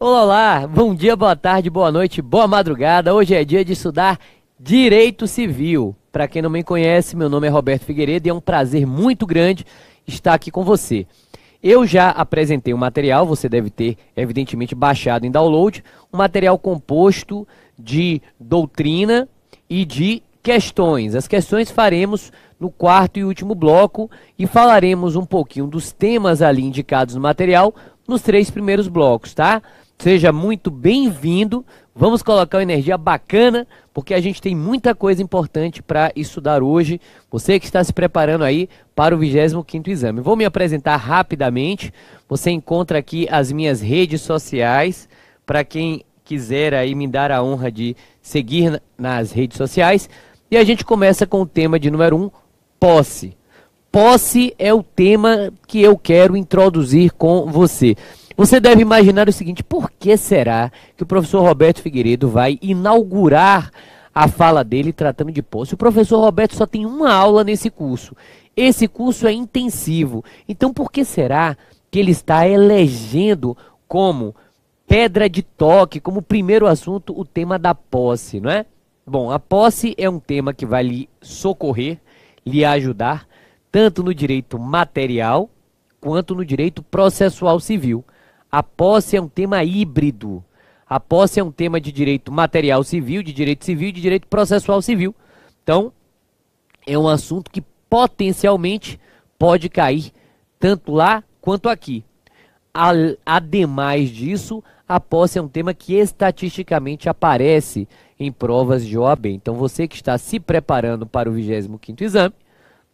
Olá, olá, bom dia, boa tarde, boa noite, boa madrugada. Hoje é dia de estudar Direito Civil. Para quem não me conhece, meu nome é Roberto Figueiredo e é um prazer muito grande estar aqui com você. Eu já apresentei um material, você deve ter evidentemente baixado em download, um material composto de doutrina e de questões. As questões faremos no quarto e último bloco e falaremos um pouquinho dos temas ali indicados no material nos 3 primeiros blocos, tá? Seja muito bem-vindo, vamos colocar uma energia bacana, porque a gente tem muita coisa importante para estudar hoje. Você que está se preparando aí para o 25º exame. Vou me apresentar rapidamente, você encontra aqui as minhas redes sociais, para quem quiser aí me dar a honra de seguir nas redes sociais. E a gente começa com o tema de número 1, posse. Posse é o tema que eu quero introduzir com você. Você deve imaginar o seguinte: por que será que o professor Roberto Figueiredo vai inaugurar a fala dele tratando de posse? O professor Roberto só tem uma aula nesse curso. Esse curso é intensivo. Então por que será que ele está elegendo como pedra de toque, como primeiro assunto, o tema da posse, não é? Bom, a posse é um tema que vai lhe socorrer, lhe ajudar, tanto no direito material quanto no direito processual civil. A posse é um tema híbrido. A posse é um tema de direito material civil, de direito processual civil. Então, é um assunto que potencialmente pode cair tanto lá quanto aqui. Ademais disso, a posse é um tema que estatisticamente aparece em provas de OAB. Então, você que está se preparando para o 25º exame,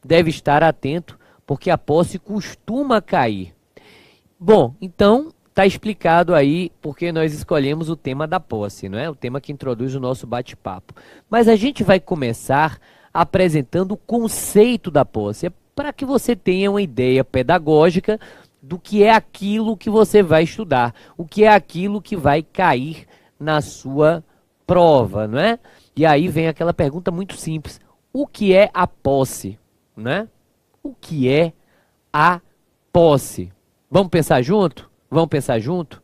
deve estar atento, porque a posse costuma cair. Bom, então está explicado aí porque nós escolhemos o tema da posse, não é? O tema que introduz o nosso bate-papo. Mas a gente vai começar apresentando o conceito da posse, para que você tenha uma ideia pedagógica do que é aquilo que você vai estudar, o que é aquilo que vai cair na sua prova, não é? E aí vem aquela pergunta muito simples: o que é a posse, né? O que é a posse? Vamos pensar junto? Vamos pensar junto?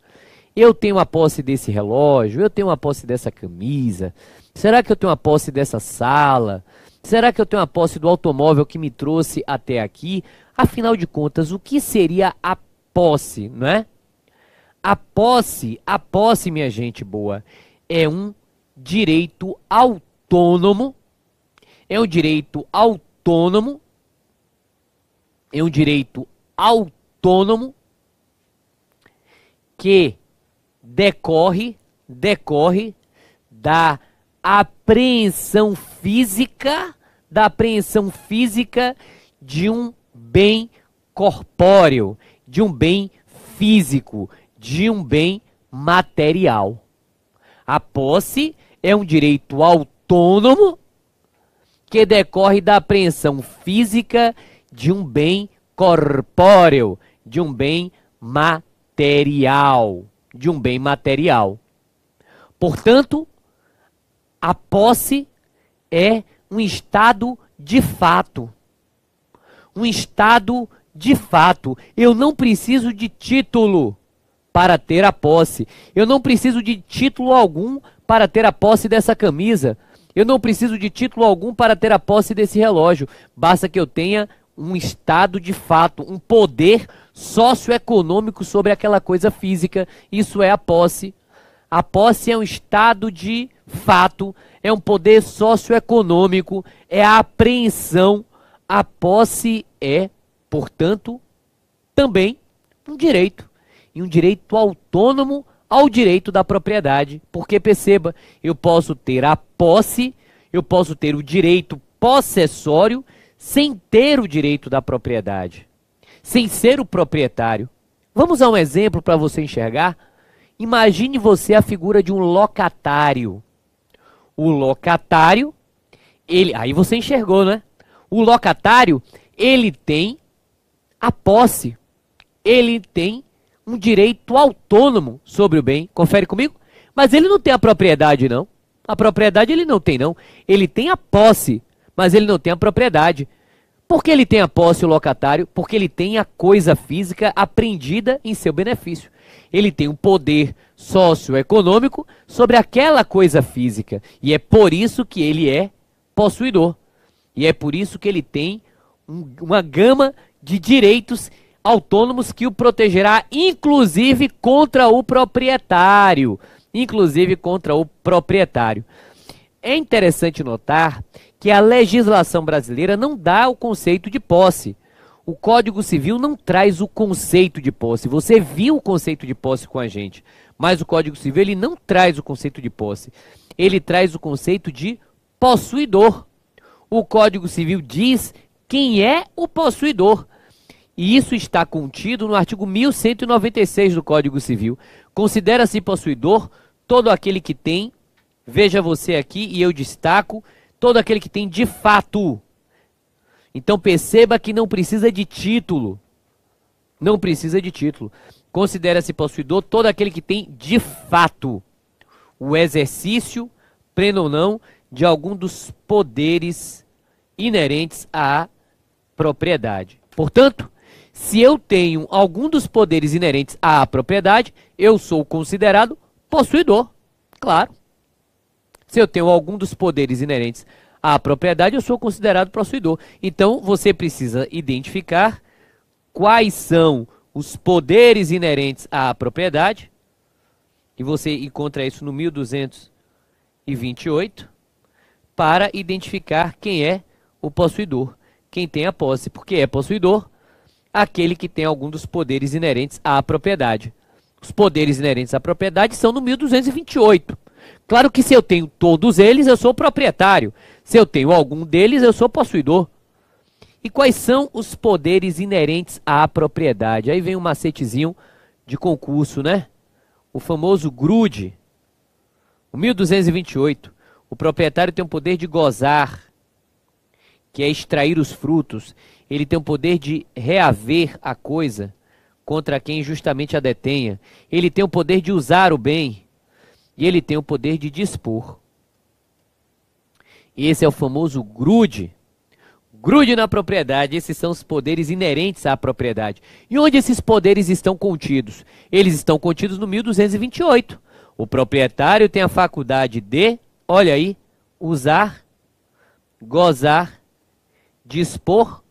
Eu tenho a posse desse relógio, eu tenho a posse dessa camisa, será que eu tenho a posse dessa sala? Será que eu tenho a posse do automóvel que me trouxe até aqui? Afinal de contas, o que seria a posse, não é? A posse, minha gente boa, é um direito autônomo, é um direito autônomo que decorre da apreensão física, de um bem corpóreo, de um bem físico, de um bem material. A posse é um direito autônomo que decorre da apreensão física de um bem corpóreo, de um bem material, Portanto, a posse é um estado de fato. Eu não preciso de título para ter a posse. Eu não preciso de título algum para ter a posse dessa camisa. Eu não preciso de título algum para ter a posse desse relógio. Basta que eu tenha um estado de fato, um poder socioeconômico sobre aquela coisa física. Isso é a posse. A posse é um estado de fato, é um poder socioeconômico, é a apreensão. A posse é, portanto, também um direito. E um direito autônomo ao direito da propriedade. Porque, perceba, eu posso ter a posse, eu posso ter o direito possessório, sem ter o direito da propriedade, sem ser o proprietário. Vamos a um exemplo para você enxergar? Imagine você a figura de um locatário. O locatário, aí você enxergou, né? O locatário, ele tem a posse, ele tem um direito autônomo sobre o bem. Confere comigo? Mas ele não tem a propriedade, não. A propriedade ele não tem, não. Ele tem a posse, mas ele não tem a propriedade. Por que ele tem a posse, o locatário? Porque ele tem a coisa física apreendida em seu benefício. Ele tem um poder socioeconômico sobre aquela coisa física. E é por isso que ele é possuidor. E é por isso que ele tem uma gama de direitos autônomos que o protegerá, inclusive contra o proprietário. Inclusive contra o proprietário. É interessante notar que a legislação brasileira não dá o conceito de posse. O Código Civil não traz o conceito de posse. Você viu o conceito de posse com a gente, mas o Código Civil ele não traz o conceito de posse. Ele traz o conceito de possuidor. O Código Civil diz quem é o possuidor. E isso está contido no artigo 1196 do Código Civil. Considera-se possuidor todo aquele que tem, veja você aqui e eu destaco, todo aquele que tem de fato. Então perceba que não precisa de título. Não precisa de título. Considera-se possuidor todo aquele que tem de fato o exercício, pleno ou não, de algum dos poderes inerentes à propriedade. Portanto, se eu tenho algum dos poderes inerentes à propriedade, eu sou considerado possuidor. Claro. Se eu tenho algum dos poderes inerentes à propriedade, eu sou considerado possuidor. Então, você precisa identificar quais são os poderes inerentes à propriedade. E você encontra isso no 1228, para identificar quem é o possuidor, quem tem a posse. Porque é possuidor aquele que tem algum dos poderes inerentes à propriedade. Os poderes inerentes à propriedade são no 1228. Claro que se eu tenho todos eles, eu sou proprietário. Se eu tenho algum deles, eu sou possuidor. E quais são os poderes inerentes à propriedade? Aí vem um macetezinho de concurso, né? O famoso grude. O 1228. O proprietário tem o poder de gozar, que é extrair os frutos. Ele tem o poder de reaver a coisa contra quem injustamente a detenha. Ele tem o poder de usar o bem. E ele tem o poder de dispor. Esse é o famoso grude. Grude na propriedade. Esses são os poderes inerentes à propriedade. E onde esses poderes estão contidos? Eles estão contidos no 1228. O proprietário tem a faculdade de, olha aí, usar, gozar, dispor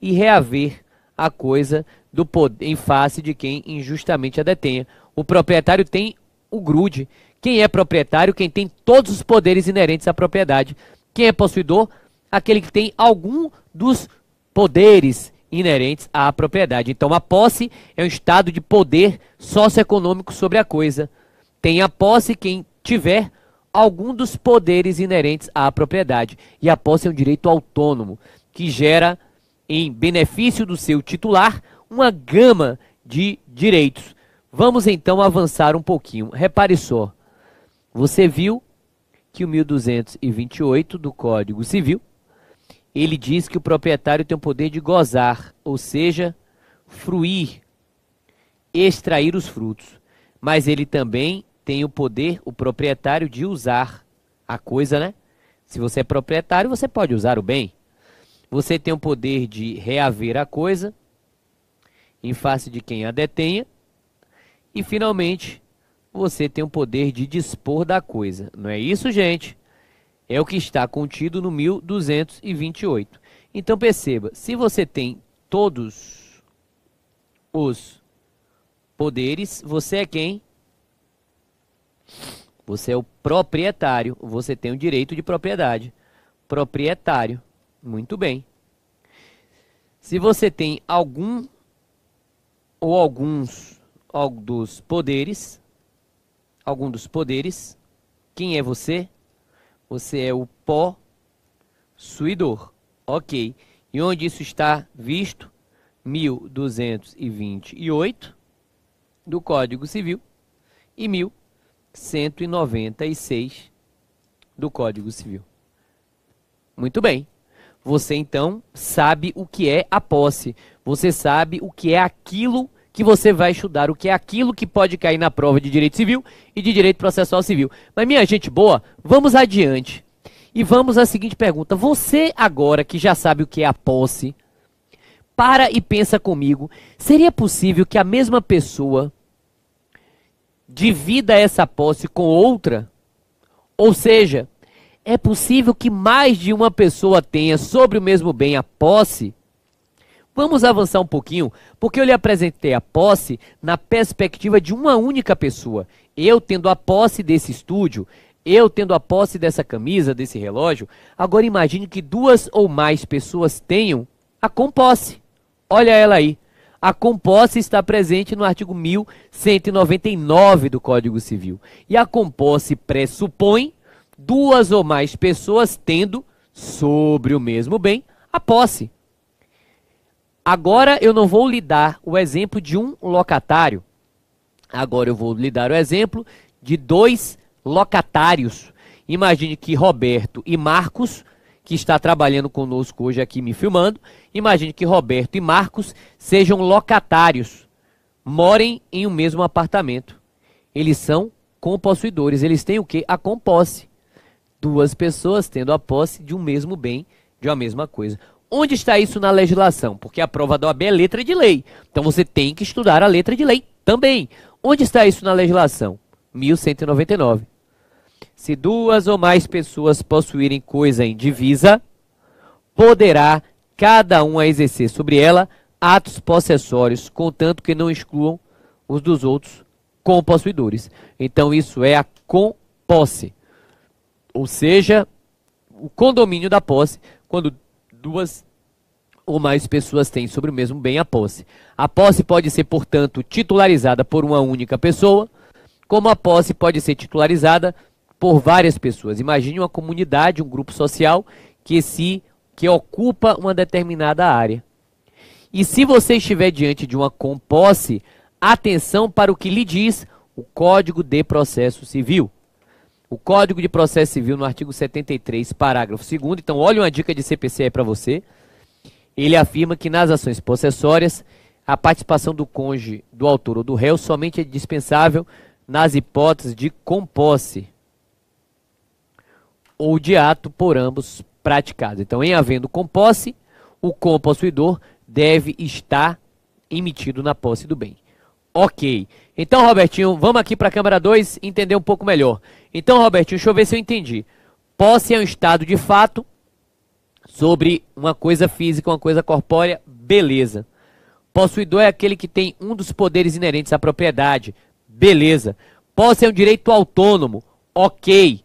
e reaver a coisa do poder, em face de quem injustamente a detenha. O proprietário tem o grude. Quem é proprietário? Quem tem todos os poderes inerentes à propriedade. Quem é possuidor? Aquele que tem algum dos poderes inerentes à propriedade. Então, a posse é um estado de poder socioeconômico sobre a coisa. Tem a posse quem tiver algum dos poderes inerentes à propriedade. E a posse é um direito autônomo, que gera, em benefício do seu titular, uma gama de direitos. Vamos então avançar um pouquinho. Repare só. Você viu que o 1228 do Código Civil, ele diz que o proprietário tem o poder de gozar, ou seja, fruir, extrair os frutos. Mas ele também tem o poder, o proprietário, de usar a coisa, né? Se você é proprietário, você pode usar o bem. Você tem o poder de reaver a coisa em face de quem a detenha. E, finalmente, você tem o poder de dispor da coisa. Não é isso, gente? É o que está contido no 1228. Então, perceba, se você tem todos os poderes, você é quem? Você é o proprietário. Você tem o direito de propriedade. Proprietário. Muito bem. Se você tem algum ou alguns dos poderes, quem é você? Você é o possuidor. Ok. E onde isso está visto? 1228 do Código Civil e 1196 do Código Civil. Muito bem. Você então sabe o que é a posse. Você sabe o que é aquilo que você vai estudar, o que é aquilo que pode cair na prova de direito civil e de direito processual civil. Mas, minha gente boa, vamos adiante. E vamos à seguinte pergunta. Você agora que já sabe o que é a posse, Para e pensa comigo, seria possível que a mesma pessoa divida essa posse com outra? Ou seja, é possível que mais de uma pessoa tenha sobre o mesmo bem a posse? Vamos avançar um pouquinho, porque eu lhe apresentei a posse na perspectiva de uma única pessoa. Eu tendo a posse desse estúdio, eu tendo a posse dessa camisa, desse relógio. Agora imagine que duas ou mais pessoas tenham a composse. Olha ela aí. A composse está presente no artigo 1199 do Código Civil. E a composse pressupõe duas ou mais pessoas tendo sobre o mesmo bem a posse. Agora eu não vou lhe dar o exemplo de um locatário. Agora eu vou lhe dar o exemplo de dois locatários. Imagine que Roberto e Marcos, que está trabalhando conosco hoje aqui me filmando, imagine que Roberto e Marcos sejam locatários, morem em um mesmo apartamento. Eles são compossuidores, eles têm o quê? A composse. Duas pessoas tendo a posse de um mesmo bem, de uma mesma coisa. Onde está isso na legislação? Porque a prova da OAB é letra de lei. Então você tem que estudar a letra de lei também. Onde está isso na legislação? 1199. Se duas ou mais pessoas possuírem coisa indivisa, poderá cada um a exercer sobre ela atos possessórios, contanto que não excluam os dos outros compossuidores. Então isso é a composse. Ou seja, o condomínio da posse, quando duas ou mais pessoas têm sobre o mesmo bem a posse. A posse pode ser, portanto, titularizada por uma única pessoa, como a posse pode ser titularizada por várias pessoas. Imagine uma comunidade, um grupo social que ocupa uma determinada área. E se você estiver diante de uma composse, atenção para o que lhe diz o Código de Processo Civil. O Código de Processo Civil, no artigo 73, parágrafo 2º, então olha uma dica de CPC aí para você. Ele afirma que nas ações possessórias, a participação do cônjuge, do autor ou do réu somente é dispensável nas hipóteses de composse ou de ato por ambos praticado. Então, em havendo composse, o compossuidor deve estar emitido na posse do bem. Ok. Então, Robertinho, vamos aqui para a câmera 2 entender um pouco melhor. Então, Robertinho, deixa eu ver se eu entendi. Posse é um estado de fato sobre uma coisa física, uma coisa corpórea, beleza. Possuidor é aquele que tem um dos poderes inerentes à propriedade, beleza. Posse é um direito autônomo, ok.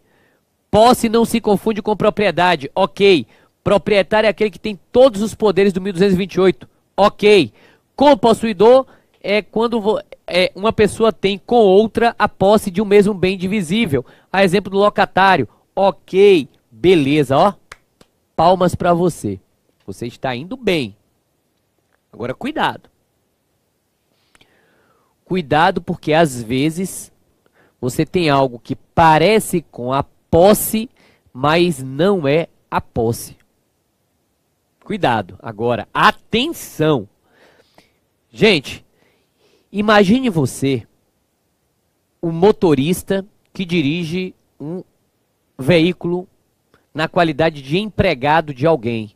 Posse não se confunde com propriedade, ok. Proprietário é aquele que tem todos os poderes do 1228, ok. Compossuidor é quando uma pessoa tem com outra a posse de um mesmo bem divisível. A exemplo do locatário, ok, beleza, ó. Palmas para você. Você está indo bem. Agora, cuidado. Cuidado porque, às vezes, você tem algo que parece com a posse, mas não é a posse. Cuidado. Agora, atenção. Gente, imagine você, um motorista que dirige um veículo na qualidade de empregado de alguém.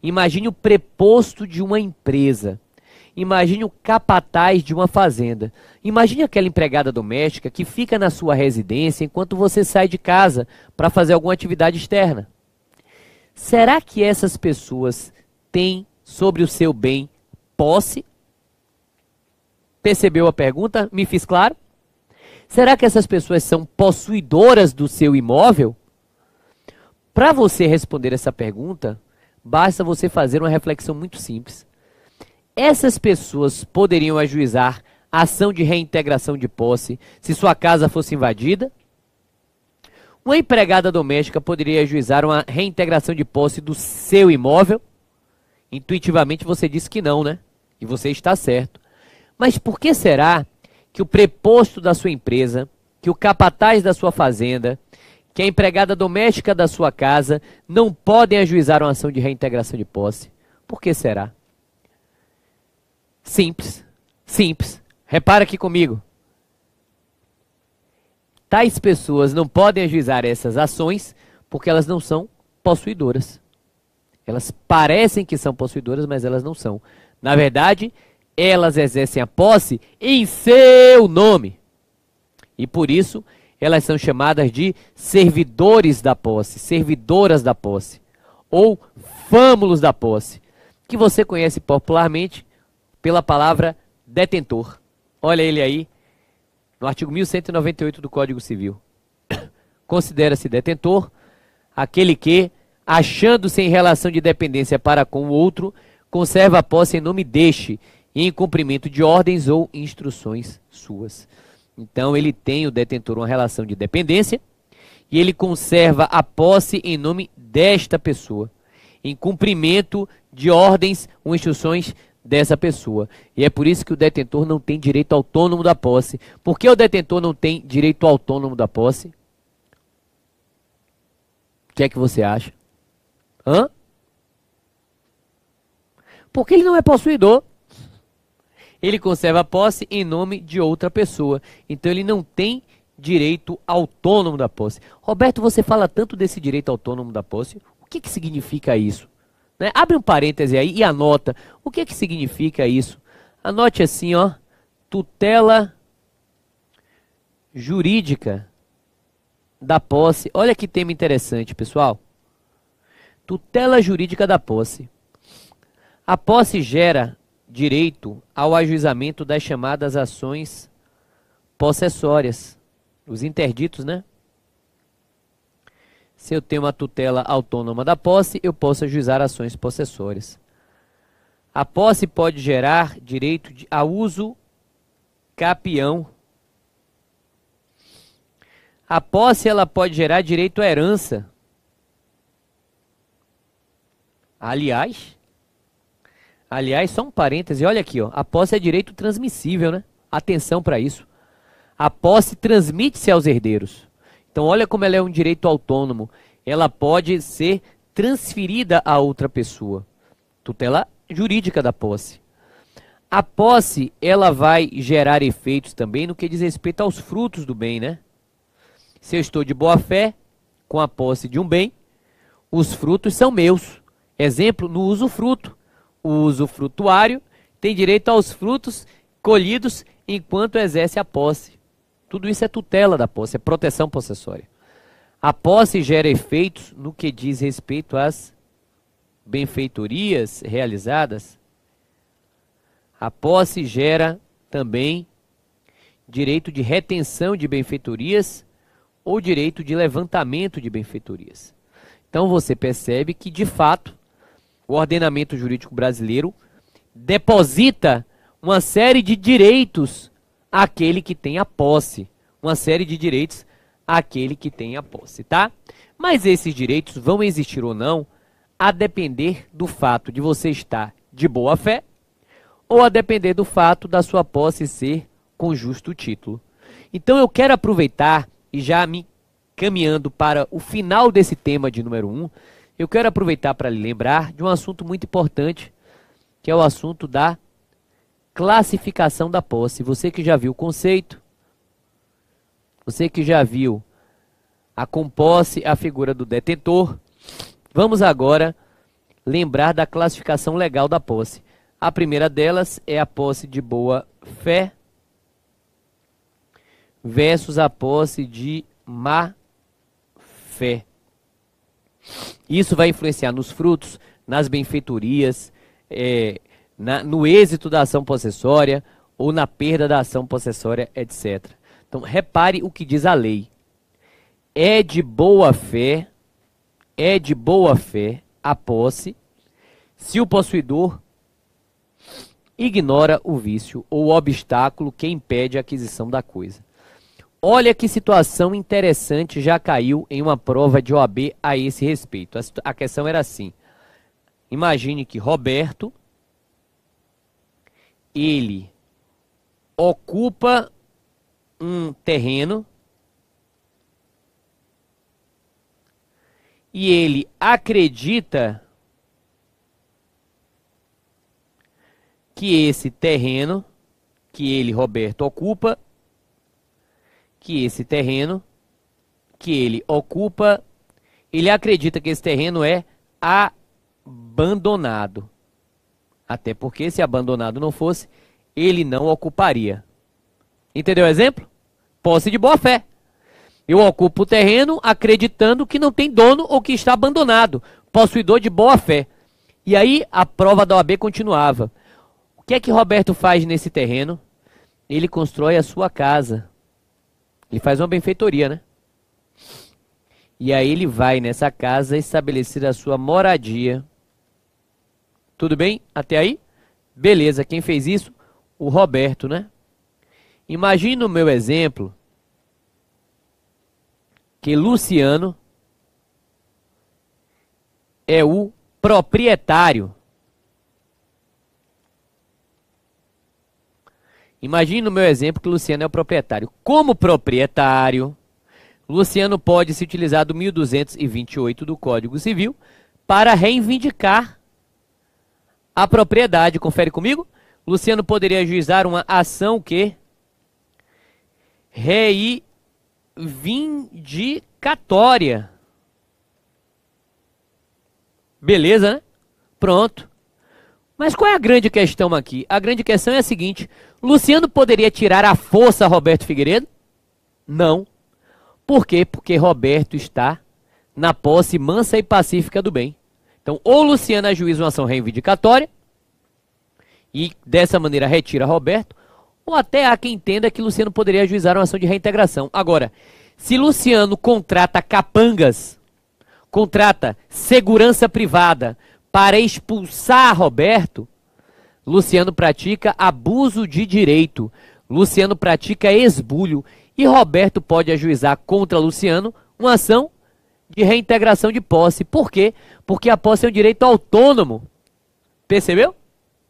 Imagine o preposto de uma empresa. Imagine o capataz de uma fazenda. Imagine aquela empregada doméstica que fica na sua residência enquanto você sai de casa para fazer alguma atividade externa. Será que essas pessoas têm sobre o seu bem posse? Percebeu a pergunta? Me fiz claro? Será que essas pessoas são possuidoras do seu imóvel? Para você responder essa pergunta, basta você fazer uma reflexão muito simples. Essas pessoas poderiam ajuizar a ação de reintegração de posse se sua casa fosse invadida? Uma empregada doméstica poderia ajuizar uma reintegração de posse do seu imóvel? Intuitivamente você disse que não, né? E você está certo. Mas por que será que o preposto da sua empresa, que o capataz da sua fazenda, que a empregada doméstica da sua casa não podem ajuizar uma ação de reintegração de posse? Por que será? Simples, simples. Repara aqui comigo. Tais pessoas não podem ajuizar essas ações porque elas não são possuidoras. Elas parecem que são possuidoras, mas elas não são. Na verdade, elas exercem a posse em seu nome. E por isso, elas são chamadas de servidores da posse, servidoras da posse, ou fâmulos da posse, que você conhece popularmente pela palavra detentor. Olha ele aí, no artigo 1198 do Código Civil. Considera-se detentor aquele que, achando-se em relação de dependência para com o outro, conserva a posse em nome deste e em cumprimento de ordens ou instruções suas. Então ele tem, o detentor, uma relação de dependência e ele conserva a posse em nome desta pessoa, em cumprimento de ordens ou instruções dessa pessoa. E é por isso que o detentor não tem direito autônomo da posse. Por que o detentor não tem direito autônomo da posse? O que é que você acha? Hã? Porque ele não é possuidor. Ele conserva a posse em nome de outra pessoa. Então ele não tem direito autônomo da posse. Roberto, você fala tanto desse direito autônomo da posse. O que significa isso? Né? Abre um parêntese aí e anota. O que significa isso? Anote assim, ó. Tutela jurídica da posse. Olha que tema interessante, pessoal. Tutela jurídica da posse. A posse gera direito ao ajuizamento das chamadas ações possessórias. Os interditos, né? Se eu tenho uma tutela autônoma da posse, eu posso ajuizar ações possessórias. A posse pode gerar direito a uso capião. A posse ela pode gerar direito à herança. Aliás, só um parêntese, olha aqui, ó, a posse é direito transmissível, né? Atenção para isso. A posse transmite-se aos herdeiros. Então, olha como ela é um direito autônomo. Ela pode ser transferida a outra pessoa. Tutela jurídica da posse. A posse, ela vai gerar efeitos também no que diz respeito aos frutos do bem, né? Se eu estou de boa fé com a posse de um bem, os frutos são meus. Exemplo, no usufruto. O usufrutuário tem direito aos frutos colhidos enquanto exerce a posse. Tudo isso é tutela da posse, é proteção possessória. A posse gera efeitos no que diz respeito às benfeitorias realizadas. A posse gera também direito de retenção de benfeitorias ou direito de levantamento de benfeitorias. Então você percebe que, de fato, o ordenamento jurídico brasileiro deposita uma série de direitos àquele que tem a posse. Uma série de direitos àquele que tem a posse, tá? Mas esses direitos vão existir ou não a depender do fato de você estar de boa fé ou a depender do fato da sua posse ser com justo título. Então eu quero aproveitar e já me caminhando para o final desse tema de número 1, eu quero aproveitar para lhe lembrar de um assunto muito importante, que é o assunto da classificação da posse. Você que já viu o conceito, você que já viu a composse, a figura do detentor, vamos agora lembrar da classificação legal da posse. A primeira delas é a posse de boa fé versus a posse de má fé. Isso vai influenciar nos frutos, nas benfeitorias, no êxito da ação possessória ou na perda da ação possessória, etc. Então, repare o que diz a lei. É de boa fé a posse se o possuidor ignora o vício ou o obstáculo que impede a aquisição da coisa. Olha que situação interessante já caiu em uma prova de OAB a esse respeito. A questão era assim. Imagine que Roberto, ele ocupa um terreno e ele acredita que esse terreno que ele, Roberto, ocupa, ele acredita que esse terreno é abandonado. Até porque se abandonado não fosse, ele não ocuparia. Entendeu o exemplo? Posse de boa fé. Eu ocupo o terreno acreditando que não tem dono ou que está abandonado. Possuidor de boa fé. E aí a prova da OAB continuava. O que é que Roberto faz nesse terreno? Ele constrói a sua casa. Ele faz uma benfeitoria, né? E aí ele vai nessa casa estabelecer a sua moradia. Tudo bem? Até aí? Beleza, quem fez isso? O Roberto, né? Imagina o meu exemplo que Luciano é o proprietário. Imagine no meu exemplo que Luciano é o proprietário. Como proprietário, Luciano pode se utilizar do 1228 do Código Civil para reivindicar a propriedade. Confere comigo? Luciano poderia ajuizar uma ação que reivindicatória. Beleza, né? Pronto. Mas qual é a grande questão aqui? A grande questão é a seguinte: Luciano poderia tirar à força Roberto Figueiredo? Não. Por quê? Porque Roberto está na posse mansa e pacífica do bem. Então, ou Luciano ajuiza uma ação reivindicatória e dessa maneira retira Roberto, ou até há quem entenda que Luciano poderia ajuizar uma ação de reintegração. Agora, se Luciano contrata capangas, contrata segurança privada para expulsar Roberto, Luciano pratica abuso de direito. Luciano pratica esbulho. E Roberto pode ajuizar contra Luciano uma ação de reintegração de posse. Por quê? Porque a posse é um direito autônomo. Percebeu?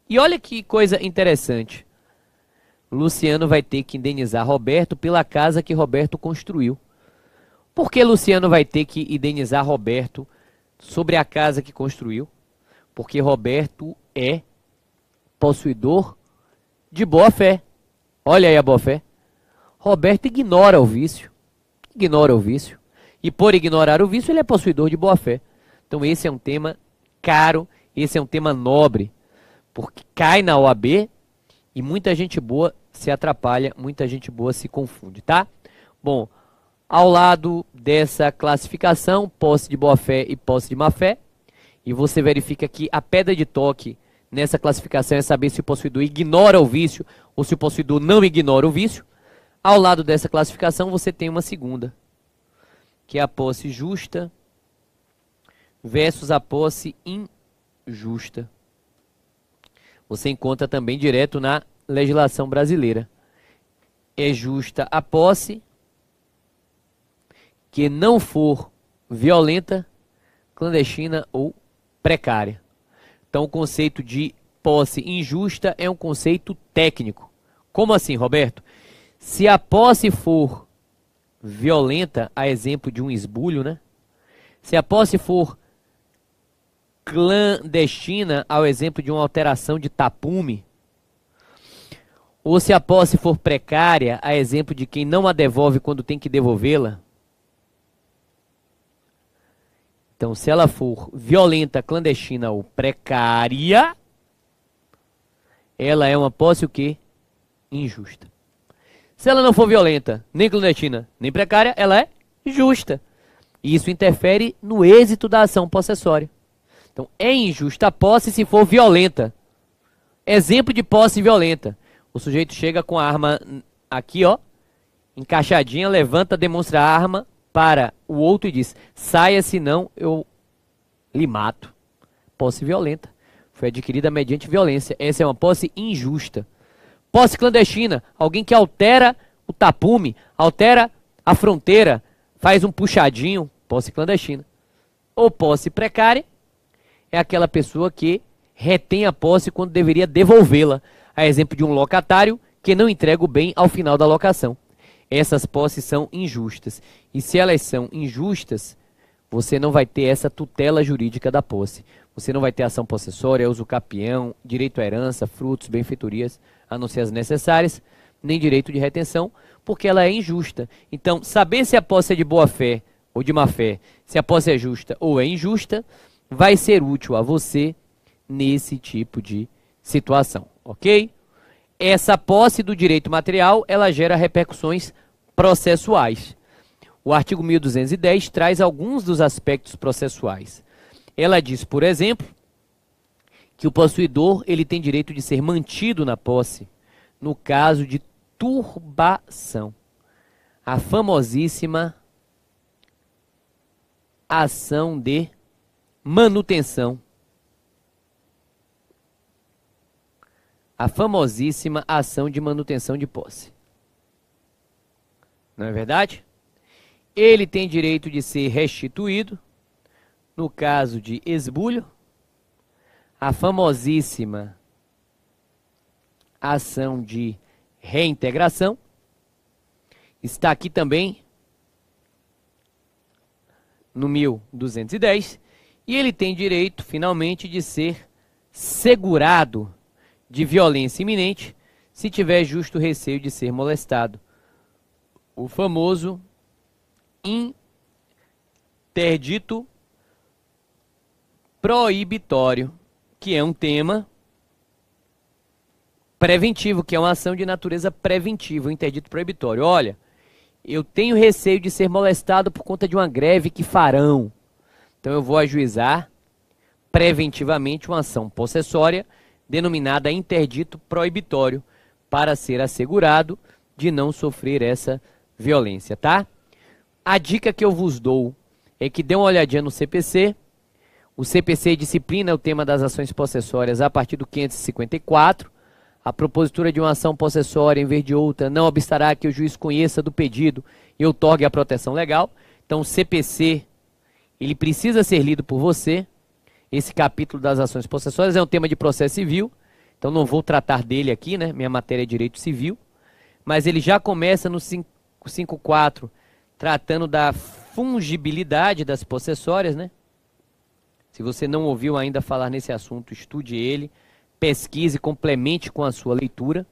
E olha que coisa interessante. Luciano vai ter que indenizar Roberto pela casa que Roberto construiu. Por que Luciano vai ter que indenizar Roberto sobre a casa que construiu? Porque Roberto é possuidor de boa fé. Olha aí a boa fé. Roberto ignora o vício. Ignora o vício. E por ignorar o vício, ele é possuidor de boa fé. Então esse é um tema caro, esse é um tema nobre. Porque cai na OAB e muita gente boa se atrapalha, muita gente boa se confunde, tá? Bom, ao lado dessa classificação, posse de boa fé e posse de má fé, e você verifica que a pedra de toque nessa classificação é saber se o possuidor ignora o vício ou se o possuidor não ignora o vício. Ao lado dessa classificação você tem uma segunda, que é a posse justa versus a posse injusta. Você encontra também direto na legislação brasileira. É justa a posse que não for violenta, clandestina ou precária. Então o conceito de posse injusta é um conceito técnico. Como assim, Roberto? Se a posse for violenta, a exemplo de um esbulho, né? Se a posse for clandestina, ao exemplo de uma alteração de tapume, ou se a posse for precária, a exemplo de quem não a devolve quando tem que devolvê-la. Então, se ela for violenta, clandestina ou precária, ela é uma posse o quê? Injusta. Se ela não for violenta, nem clandestina, nem precária, ela é justa. E isso interfere no êxito da ação possessória. Então, é injusta a posse se for violenta. Exemplo de posse violenta. O sujeito chega com a arma aqui, ó, encaixadinha, levanta, demonstra a arma para o outro e diz: saia, senão eu lhe mato. Posse violenta. Foi adquirida mediante violência. Essa é uma posse injusta. Posse clandestina. Alguém que altera o tapume, altera a fronteira, faz um puxadinho. Posse clandestina. Ou posse precária. É aquela pessoa que retém a posse quando deveria devolvê-la. A exemplo de um locatário que não entrega o bem ao final da locação. Essas posses são injustas. E se elas são injustas, você não vai ter essa tutela jurídica da posse. Você não vai ter ação possessória, uso capião, direito à herança, frutos, benfeitorias, a não ser as necessárias, nem direito de retenção, porque ela é injusta. Então, saber se a posse é de boa fé ou de má fé, se a posse é justa ou é injusta, vai ser útil a você nesse tipo de situação, ok? Essa posse do direito material, ela gera repercussões processuais. O artigo 1210 traz alguns dos aspectos processuais. Ela diz, por exemplo, que o possuidor ele tem direito de ser mantido na posse no caso de turbação. A famosíssima ação de manutenção. A famosíssima ação de manutenção de posse. Não é verdade? Ele tem direito de ser restituído no caso de esbulho. A famosíssima ação de reintegração. Está aqui também no 1210. E ele tem direito, finalmente, de ser segurado de violência iminente se tiver justo receio de ser molestado. O famoso interdito proibitório, que é um tema preventivo, que é uma ação de natureza preventiva, o interdito proibitório. Olha, eu tenho receio de ser molestado por conta de uma greve que farão. Então eu vou ajuizar preventivamente uma ação possessória denominada interdito proibitório para ser assegurado de não sofrer essa violência, tá? A dica que eu vos dou é que dê uma olhadinha no CPC. O CPC disciplina o tema das ações possessórias a partir do 554. A propositura de uma ação possessória em vez de outra não obstará que o juiz conheça do pedido e outorgue a proteção legal. Então o CPC, ele precisa ser lido por você. Esse capítulo das ações possessórias é um tema de processo civil, então não vou tratar dele aqui, né? Minha matéria é direito civil. Mas ele já começa no 554, tratando da fungibilidade das possessórias, né? Se você não ouviu ainda falar nesse assunto, estude ele, pesquise, complemente com a sua leitura.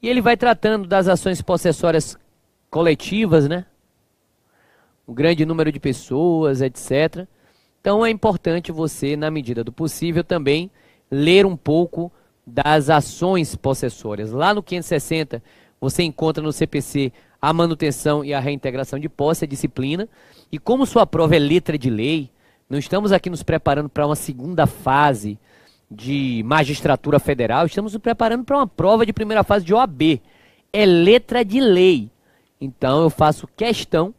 E ele vai tratando das ações possessórias coletivas, né? Um grande número de pessoas, etc. Então é importante você, na medida do possível, também ler um pouco das ações possessórias. Lá no 560, você encontra no CPC a manutenção e a reintegração de posse, a disciplina. E como sua prova é letra de lei, não estamos aqui nos preparando para uma segunda fase de magistratura federal, estamos nos preparando para uma prova de primeira fase de OAB. É letra de lei. Então eu faço questão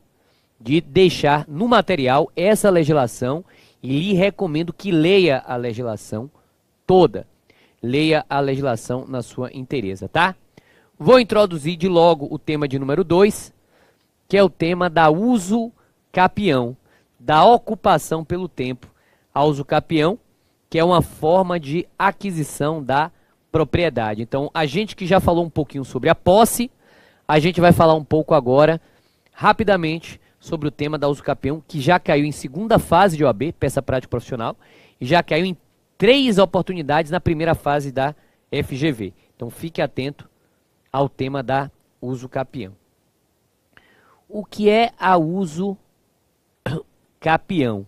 de deixar no material essa legislação e lhe recomendo que leia a legislação toda. Leia a legislação na sua inteireza, tá? Vou introduzir de logo o tema de número 2, que é o tema da uso capião, da ocupação pelo tempo a uso capião, que é uma forma de aquisição da propriedade. Então, a gente que já falou um pouquinho sobre a posse, a gente vai falar um pouco agora, rapidamente, sobre o tema da uso capião, que já caiu em segunda fase de OAB, peça prática profissional, e já caiu em 3 oportunidades na primeira fase da FGV. Então, fique atento ao tema da uso capião. O que é a uso capião?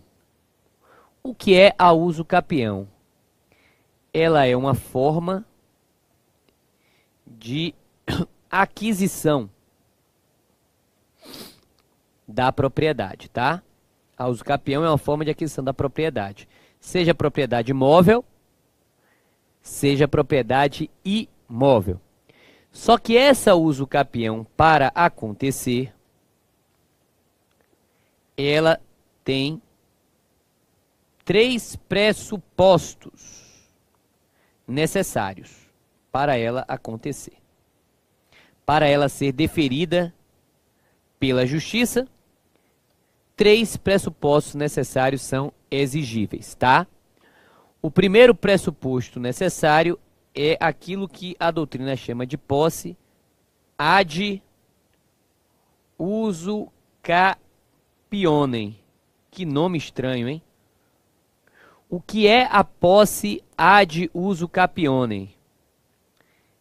O que é a uso capião? Ela é uma forma de aquisição da propriedade, tá? A uso capião é uma forma de aquisição da propriedade. Seja propriedade móvel, seja propriedade imóvel. Só que essa uso capião, para acontecer, ela tem 3 pressupostos necessários para ela acontecer. Para ela ser deferida pela justiça, 3 pressupostos necessários são exigíveis, tá? O primeiro pressuposto necessário é aquilo que a doutrina chama de posse ad uso capionem. Que nome estranho, hein? O que é a posse ad uso capionem?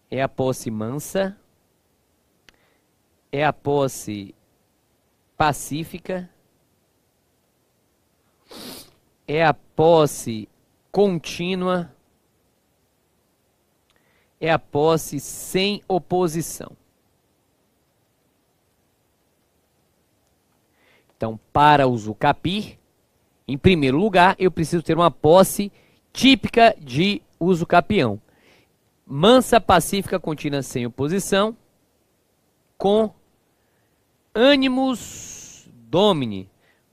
É a posse mansa? É a posse pacífica? É a posse contínua é a posse sem oposição. Então, para usucapi, em primeiro lugar, eu preciso ter uma posse típica de usucapião. Mansa, pacífica, contínua, sem oposição, com animus domini,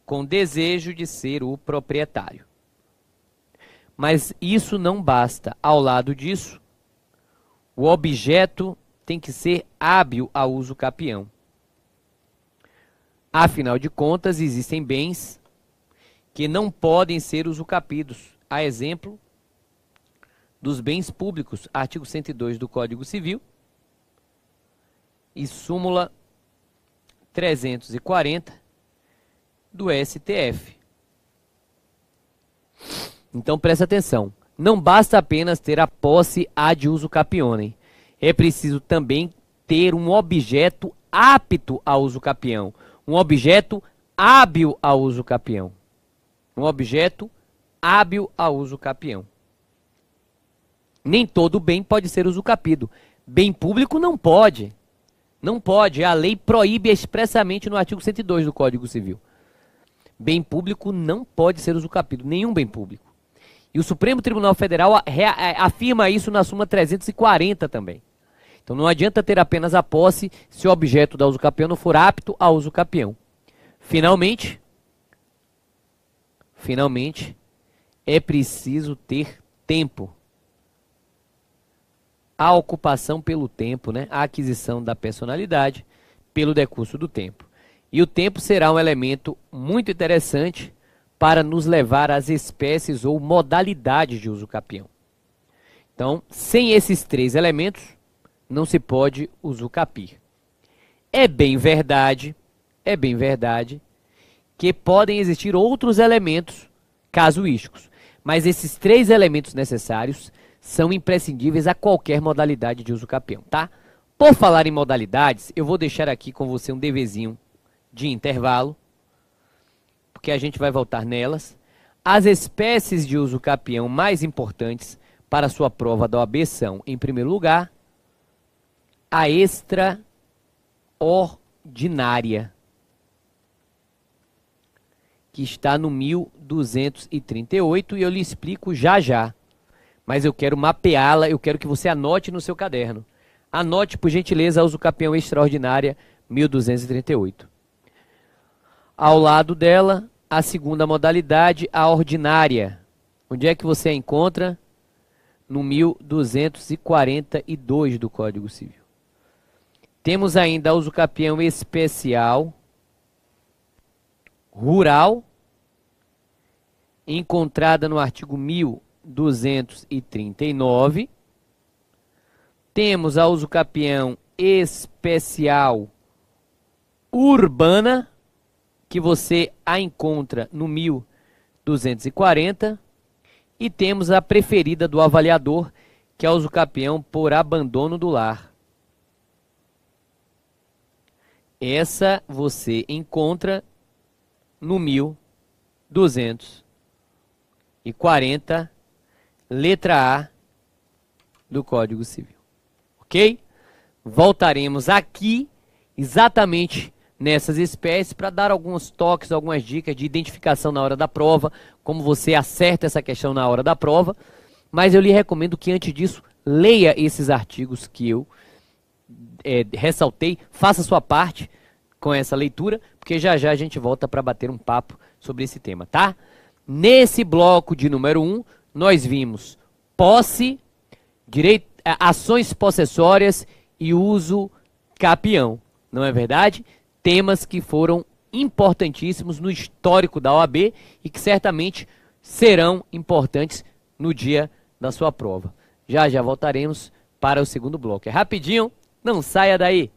com desejo de ser o proprietário. Mas isso não basta. Ao lado disso, o objeto tem que ser hábil ao usucapião. Afinal de contas, existem bens que não podem ser usucapidos. A exemplo dos bens públicos, artigo 102 do Código Civil e súmula 340 do STF. Então presta atenção, não basta apenas ter a posse ad usucapionem, é preciso também ter um objeto apto ao usucapião, um objeto hábil ao usucapião. Um objeto hábil ao usucapião. Nem todo bem pode ser usucapido. Bem público não pode. Não pode. A lei proíbe expressamente no artigo 102 do Código Civil. Bem público não pode ser usucapido. Nenhum bem público. E o Supremo Tribunal Federal afirma isso na súmula 340 também. Então não adianta ter apenas a posse se o objeto da usucapião não for apto ao usucapião. Finalmente, é preciso ter tempo. A ocupação pelo tempo, né? A aquisição da personalidade pelo decurso do tempo. E o tempo será um elemento muito interessante para nos levar às espécies ou modalidades de usucapião. Então, sem esses três elementos, não se pode usucapir. É bem verdade que podem existir outros elementos casuísticos, mas esses três elementos necessários são imprescindíveis a qualquer modalidade de usucapião, tá? Por falar em modalidades, eu vou deixar aqui com você um deverzinho de intervalo, porque a gente vai voltar nelas. As espécies de usucapião mais importantes para a sua prova da OAB são, em primeiro lugar, a extraordinária, que está no 1238, e eu lhe explico já já. Mas eu quero mapeá-la, eu quero que você anote no seu caderno. Anote, por gentileza, a usucapião extraordinária 1238. Ao lado dela, a segunda modalidade, a ordinária. Onde é que você a encontra? No 1242 do Código Civil. Temos ainda a usucapião especial, rural, encontrada no artigo 1239. Temos a usucapião especial urbana, que você a encontra no 1240. E temos a preferida do avaliador, que é a usucapião por abandono do lar. Essa você encontra no 1240, letra A do Código Civil. Ok? Voltaremos aqui exatamente nessas espécies para dar alguns toques, algumas dicas de identificação na hora da prova, como você acerta essa questão na hora da prova. Mas eu lhe recomendo que antes disso, leia esses artigos que eu ressaltei, faça a sua parte com essa leitura, porque já já a gente volta para bater um papo sobre esse tema, tá? Nesse bloco de número 1, nós vimos posse, ações possessórias e uso capião, não é verdade? Temas que foram importantíssimos no histórico da OAB e que certamente serão importantes no dia da sua prova. Já já voltaremos para o segundo bloco. É rapidinho, não saia daí!